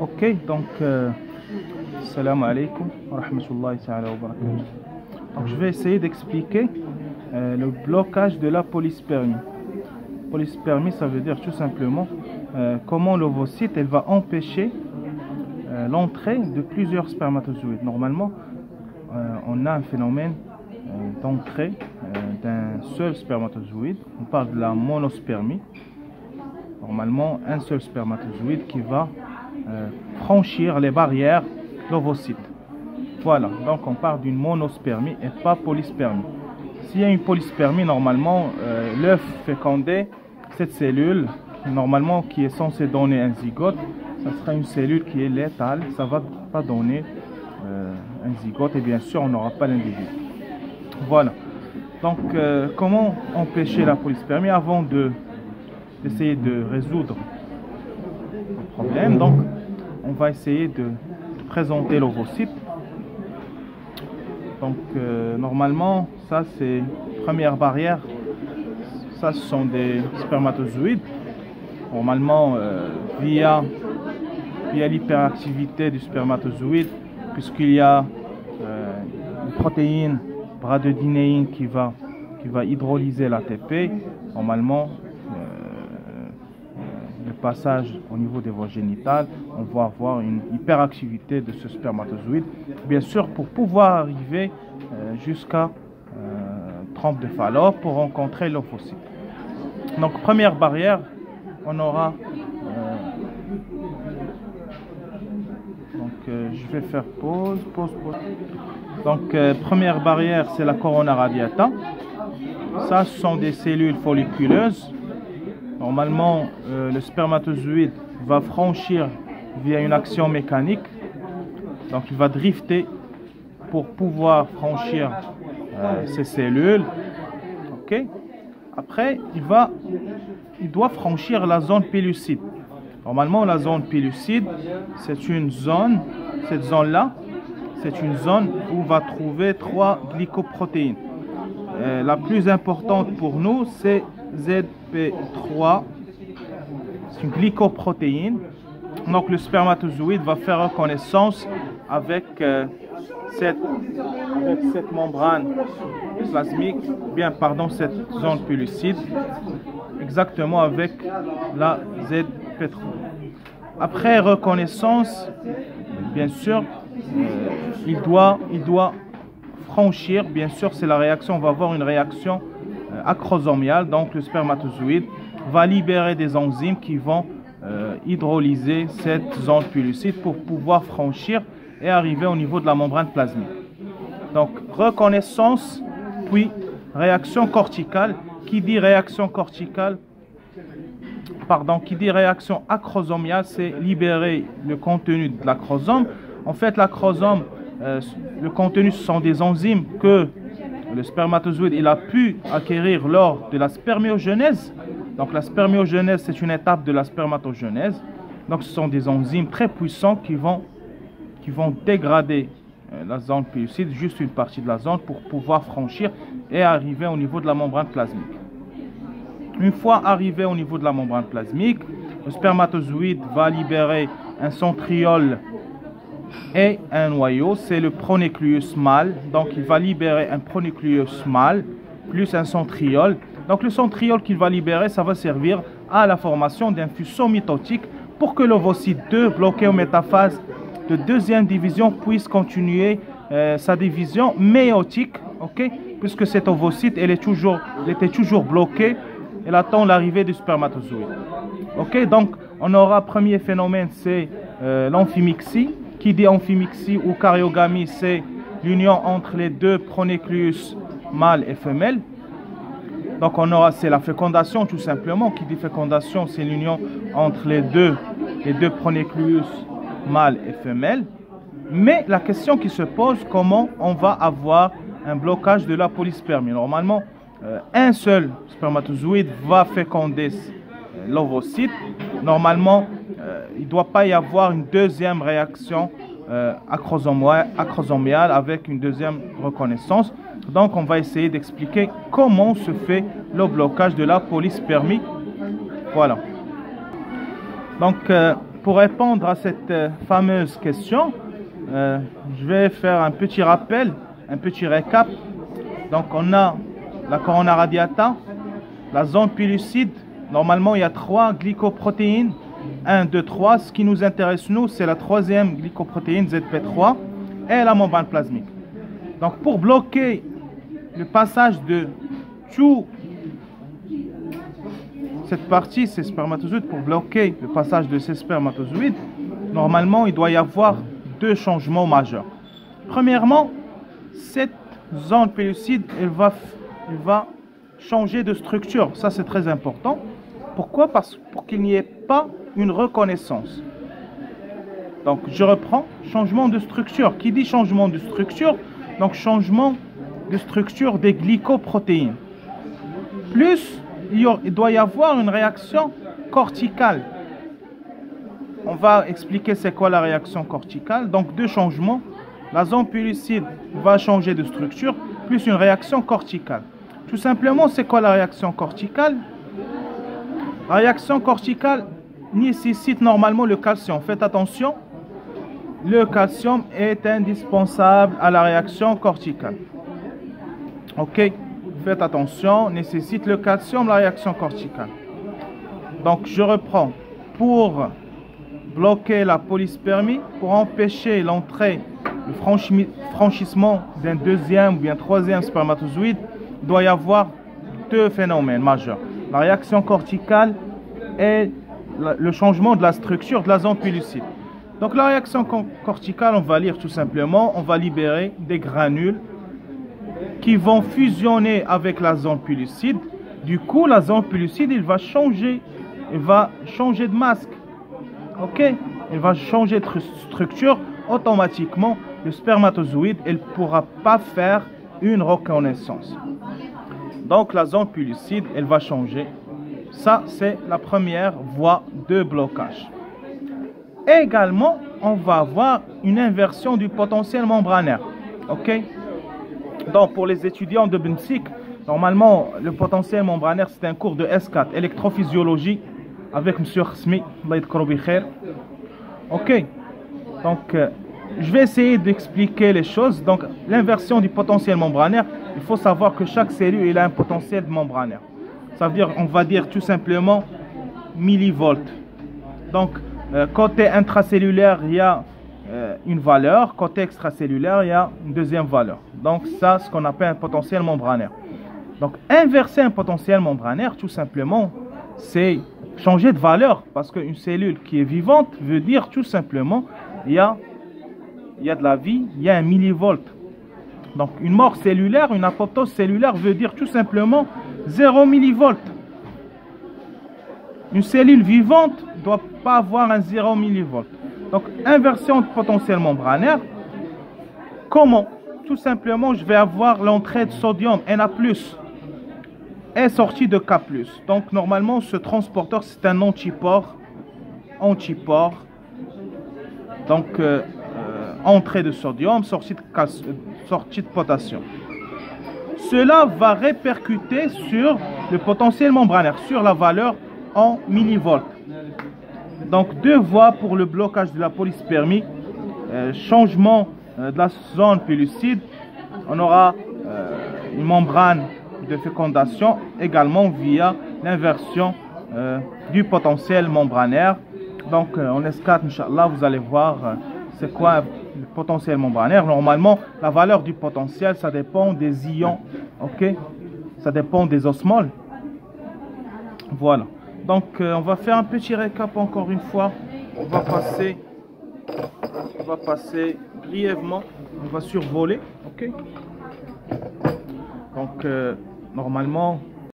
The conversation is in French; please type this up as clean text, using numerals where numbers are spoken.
Ok, donc salam alaikum wa rahmatullahi ta'ala wa barakatuh. Donc je vais essayer d'expliquer le blocage de la polyspermie. Polyspermie, ça veut dire tout simplement comment l'ovocyte elle va empêcher l'entrée de plusieurs spermatozoïdes. Normalement, on a un phénomène d'entrée d'un seul spermatozoïde. On parle de la monospermie. Normalement, un seul spermatozoïde qui va franchir les barrières de l'ovocyte. Voilà, donc on parle d'une monospermie et pas polyspermie. S'il y a une polyspermie, normalement, l'œuf fécondé, cette cellule, normalement, qui est censée donner un zygote, ça sera une cellule qui est létale, ça ne va pas donner un zygote et bien sûr, on n'aura pas l'individu. Voilà. Donc, comment empêcher la polyspermie avant d'essayer de résoudre le problème? Donc, on va essayer de présenter l'ovocyte. Donc, normalement, ça c'est première barrière. Ça, ce sont des spermatozoïdes. Normalement, via l'hyperactivité du spermatozoïde, puisqu'il y a une protéine bradodinéine qui va hydrolyser l'ATP, normalement, le passage au niveau des voies génitales, on va avoir une hyperactivité de ce spermatozoïde, bien sûr pour pouvoir arriver jusqu'à trompe de Fallope pour rencontrer l'ovocyte. Donc première barrière, on aura je vais faire pause. Donc première barrière, c'est la corona radiata. Ça, ce sont des cellules folliculeuses. Normalement, le spermatozoïde va franchir via une action mécanique. Donc, il va drifter pour pouvoir franchir ces cellules. Ok. Après, il doit franchir la zone pellucide. Normalement, la zone pellucide, c'est une zone, cette zone-là, c'est une zone où on va trouver 3 glycoprotéines. La plus importante pour nous, c'est ZP3, c'est une glycoprotéine. Donc le spermatozoïde va faire reconnaissance avec cette membrane plasmique, cette zone pellucide, exactement avec la ZP3. Après reconnaissance, bien sûr, il doit franchir, bien sûr, c'est la réaction, on va avoir une réaction acrosomiale, donc le spermatozoïde va libérer des enzymes qui vont hydrolyser cette zone pellucide pour pouvoir franchir et arriver au niveau de la membrane plasmique. Donc reconnaissance, puis réaction corticale. Qui dit réaction acrosomiale, c'est libérer le contenu de l'acrosome. En fait, l'acrosome, le contenu, ce sont des enzymes que le spermatozoïde il a pu acquérir lors de la spermiogenèse. Donc la spermiogenèse, c'est une étape de la spermatogenèse. Donc ce sont des enzymes très puissants qui vont dégrader la zone pellucide, juste une partie de la zone, pour pouvoir franchir et arriver au niveau de la membrane plasmique. Une fois arrivé au niveau de la membrane plasmique, le spermatozoïde va libérer un centriole et un noyau, c'est le pronucléus mâle. Donc il va libérer un pronucléus mâle plus un centriole. Donc le centriole qu'il va libérer, ça va servir à la formation d'un fuseau mitotique pour que l'ovocyte 2, bloqué en métaphase de deuxième division, puisse continuer sa division méiotique, ok, puisque cet ovocyte elle était toujours bloqué, elle attend l'arrivée du spermatozoïde. Ok, donc on aura premier phénomène, c'est l'amphimixie. Qui dit amphimixie ou caryogamie, c'est l'union entre les deux pronucléus mâle et femelle. Donc c'est la fécondation tout simplement. Qui dit fécondation, c'est l'union entre les deux pronucléus mâle et femelle. Mais la question qui se pose, comment on va avoir un blocage de la polyspermie? Normalement, un seul spermatozoïde va féconder l'ovocyte. Normalement, il ne doit pas y avoir une deuxième réaction acrosomiale avec une deuxième reconnaissance. Donc, on va essayer d'expliquer comment se fait le blocage de la polyspermie. Voilà. Donc, pour répondre à cette fameuse question, je vais faire un petit rappel, un petit récap. Donc on a la corona radiata, la zone pellucide. Normalement il y a 3 glycoprotéines, 1, 2, 3. Ce qui nous intéresse nous, c'est la 3e glycoprotéine ZP3 et la membrane plasmique. Donc pour bloquer le passage de tout cette partie, ces spermatozoïdes, pour bloquer le passage de ces spermatozoïdes, normalement il doit y avoir 2 changements majeurs. Premièrement, cette zone pellucide, elle va changer de structure. Ça c'est très important. Pourquoi? Parce pour qu'il n'y ait pas une reconnaissance. Donc je reprends, changement de structure. Qui dit changement de structure? Donc changement de structure des glycoprotéines. Plus il doit y avoir une réaction corticale. On va expliquer c'est quoi la réaction corticale. Donc 2 changements. La zone pellucide va changer de structure, plus une réaction corticale. Tout simplement, c'est quoi la réaction corticale? La réaction corticale nécessite normalement le calcium. Faites attention, le calcium est indispensable à la réaction corticale. Ok? Faites attention, nécessite le calcium, la réaction corticale. Donc je reprends. Pour bloquer la polyspermie, pour empêcher l'entrée, le franchissement d'un 2e ou bien 3e spermatozoïde, il doit y avoir 2 phénomènes majeurs. La réaction corticale et le changement de la structure de la zone pellucide. Donc la réaction corticale, on va lire tout simplement, on va libérer des granules qui vont fusionner avec la zone pellucide. Du coup, la zone pellucide, il va changer de masque. Ok? Il va changer de structure. Automatiquement, le spermatozoïde, il ne pourra pas faire une reconnaissance. Donc la zone pellucide, elle va changer. Ça, c'est la première voie de blocage. Également, on va avoir une inversion du potentiel membranaire. Ok? Donc pour les étudiants de Bensik, normalement, le potentiel membranaire, c'est un cours de S4, électrophysiologie, avec M. Khsmi. Ok? Donc, je vais essayer d'expliquer les choses. Donc, l'inversion du potentiel membranaire, il faut savoir que chaque cellule il a un potentiel membranaire. Ça veut dire, on va dire tout simplement millivolts. Donc, côté intracellulaire, il y a une valeur. Côté extracellulaire, il y a une 2e valeur. Donc, ça, ce qu'on appelle un potentiel membranaire. Donc, inverser un potentiel membranaire, tout simplement, c'est changer de valeur. Parce qu'une cellule qui est vivante veut dire tout simplement, il y a de la vie, il y a un millivolt. Donc une mort cellulaire, une apoptose cellulaire veut dire tout simplement 0 millivolt. Une cellule vivante ne doit pas avoir un 0 millivolt. Donc inversion de potentiel membranaire. Comment? Tout simplement, je vais avoir l'entrée de sodium Na+, et sortie de K+. Donc normalement, ce transporteur, c'est un antipore. Donc entrée de sodium, sortie de potassium. Cela va répercuter sur le potentiel membranaire, sur la valeur en millivolts. Donc 2 voies pour le blocage de la polyspermie. Changement de la zone pellucide. On aura une membrane de fécondation également via l'inversion du potentiel membranaire. Donc en S4, Inch'Allah, vous allez voir c'est quoi le potentiel membranaire. Normalement, la valeur du potentiel, ça dépend des ions. Ok? Ça dépend des osmoles. Voilà. Donc, on va faire un petit récap encore une fois. On va passer brièvement. On va survoler. Ok? Donc, normalement,